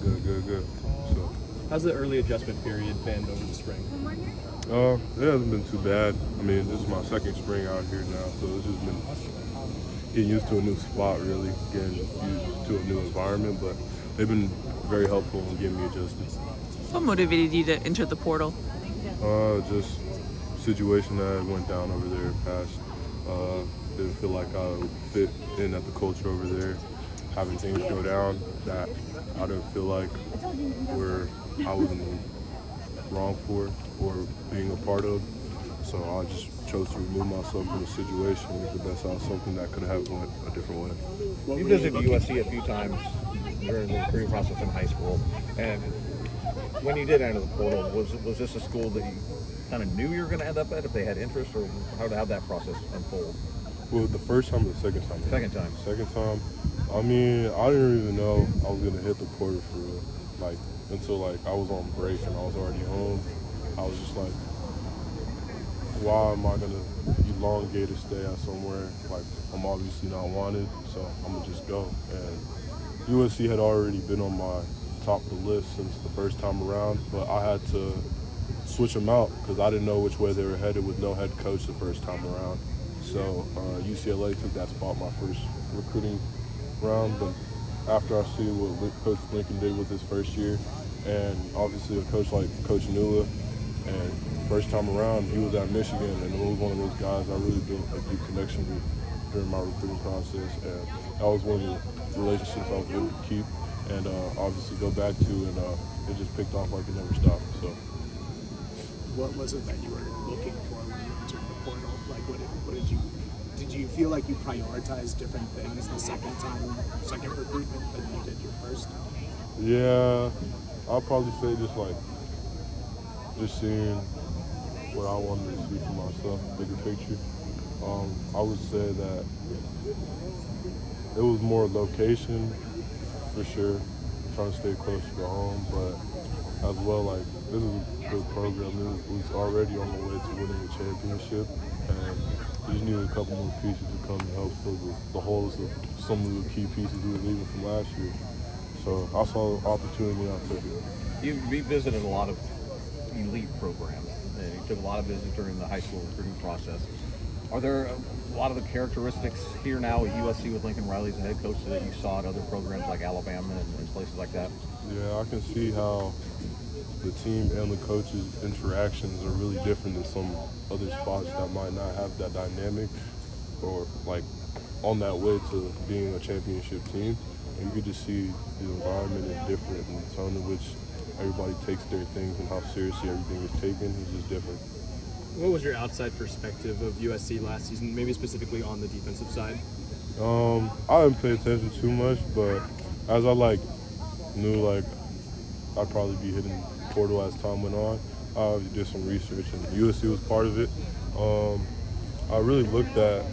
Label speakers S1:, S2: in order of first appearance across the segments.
S1: Good. So,
S2: how's the early adjustment period been over the spring?
S1: it hasn't been too bad. I mean, this is my second spring out here now, so it's just been getting used to a new spot, really, getting used to a new environment. But they've been very helpful in getting me adjusted.
S3: What motivated you to enter the portal?
S1: Just situation that went down over there past. Didn't feel like I would fit in at the culture over there. Having things go down that I didn't feel like where I was in the wrong for or being a part of. So I just chose to remove myself from the situation and make the best out of something that could have went a different way.
S4: You visited USC a few times during the recruiting process in high school, and when you did enter the portal, was this a school that you kind of knew you were going to end up at if they had interest, or how did that process unfold?
S1: Well, the first time or the second time?
S4: Second time.
S1: I mean, I didn't even know I was going to hit the portal for real. Like, until like I was on break and I was already home. I was just like, why am I going to elongate a stay at somewhere? Like, I'm obviously not wanted, so I'm going to just go. And USC had already been on my top of the list since the first time around, but I had to switch them out because I didn't know which way they were headed with no head coach the first time around. So UCLA took that spot my first recruiting round, but after I see what Coach Lincoln did with his first year, and obviously a coach like Coach Nua, and first time around he was at Michigan, and he was one of those guys I really built a deep connection with during my recruiting process, and that was one of the relationships I was able to keep and obviously go back to, and it just picked off like it never stopped. So,
S5: what was it that you were looking for when you entered the portal? Like, what did you feel like you prioritized different things the second recruitment than you did your first?
S1: Yeah, I'll probably say just seeing what I wanted to see for myself, bigger picture. I would say that it was more location for sure, trying to stay closer to home, but as well, like, this is a good program. It was already on the way to winning a championship, and we just needed a couple more pieces to come and help fill the holes of some of the key pieces we were leaving from last year. So I saw the opportunity, I took it.
S4: You revisited a lot of elite programs. You took a lot of visits during the high school recruiting process. Are there a lot of the characteristics here now at USC with Lincoln Riley as the head coach that you saw at other programs like Alabama and places like that?
S1: Yeah, I can see how the team and the coaches' interactions are really different than some other spots that might not have that dynamic or like on that way to being a championship team. And you could just see the environment is different, and the tone in which everybody takes their things and how seriously everything is taken is just different.
S2: What was your outside perspective of USC last season, maybe specifically on the defensive side?
S1: I didn't pay attention too much, but as I knew I'd probably be hitting the portal as time went on, I did some research, and USC was part of it. I really looked at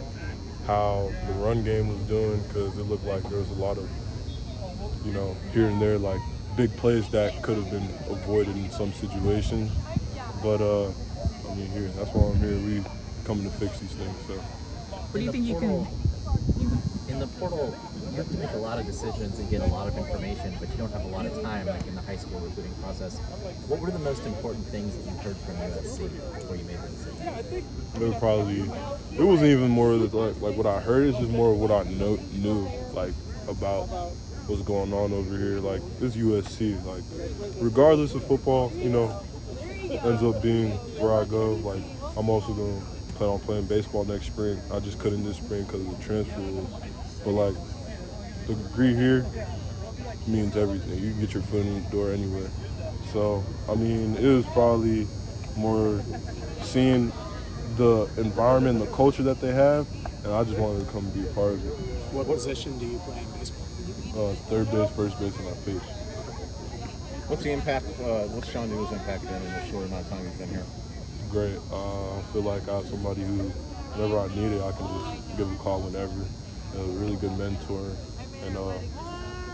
S1: how the run game was doing because it looked like there was a lot of, here and there, like big plays that could have been avoided in some situations. But that's why I'm here. We coming to fix these things. So,
S3: What do you think you can?
S6: In the portal, you have to make a lot of decisions and get a lot of information, but you don't have a lot of time, like in the high school recruiting process. What were the most important things that you heard from USC before you made the decision?
S1: it wasn't even more of like what I heard. It's just more of what I knew like about what's going on over here. Like, this USC, like, regardless of football, ends up being where I go. Like, I'm also going to plan on playing baseball next spring. I just couldn't this spring because of the transfer rules. But, like, the degree here means everything. You can get your foot in the door anywhere. So, I mean, it was probably more seeing the environment, the culture that they have, and I just wanted to come and be a part of it.
S5: What position do you play in baseball?
S1: Third base, first base, and I pitch.
S4: What's the impact, what's Shaun Nua's impact been in the short amount of time he's been here?
S1: Great. I feel like I have somebody who, whenever I need it, I can just give a call whenever. A really good mentor, and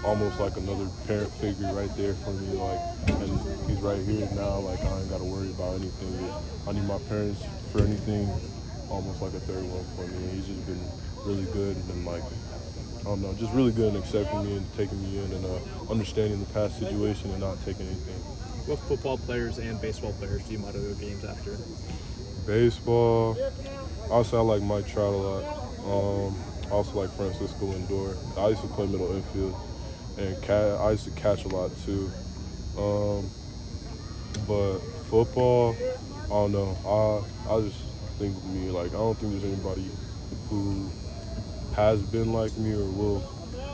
S1: almost like another parent figure right there for me. Like, and he's right here now. Like, I ain't got to worry about anything. If I need my parents for anything, almost like a third one for me. He's just been really good and like don't know, just really good in accepting me and taking me in and understanding the past situation and not taking anything.
S2: What football players and baseball players do you motto your games after?
S1: Baseball, also I like Mike Trout a lot. I also like Francisco Lindor. I used to play middle infield, and I used to catch a lot too. But football, I don't know. I just think with me, like, I don't think there's anybody who has been like me or will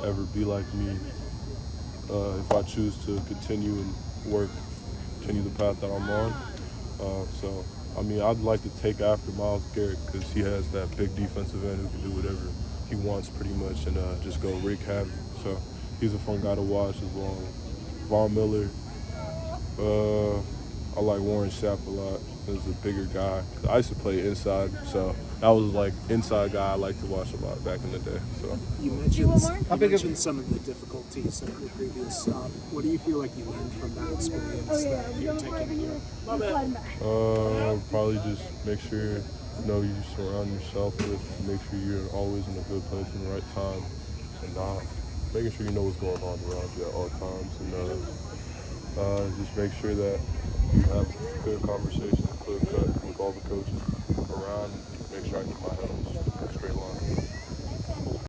S1: ever be like me. If I choose to continue and continue the path that I'm on. So, I mean, I'd like to take after Myles Garrett because he has that big defensive end who can do whatever he wants pretty much and just go wreak havoc. So he's a fun guy to watch as well. Von Miller. I like Warren Sapp a lot. He's a bigger guy. I used to play inside, so that was like inside guy I like to watch a lot back in the day. So
S5: You mentioned some of the difficulties of your previous stop. What do you feel like you learned from that experience that you're taking here?
S1: Probably just make sure you surround yourself with, make sure you're always in a good place in the right time, and making sure you know what's going on around you at all times, and just make sure that you have good conversations, clear cut with all the coaches around. Make sure I keep my head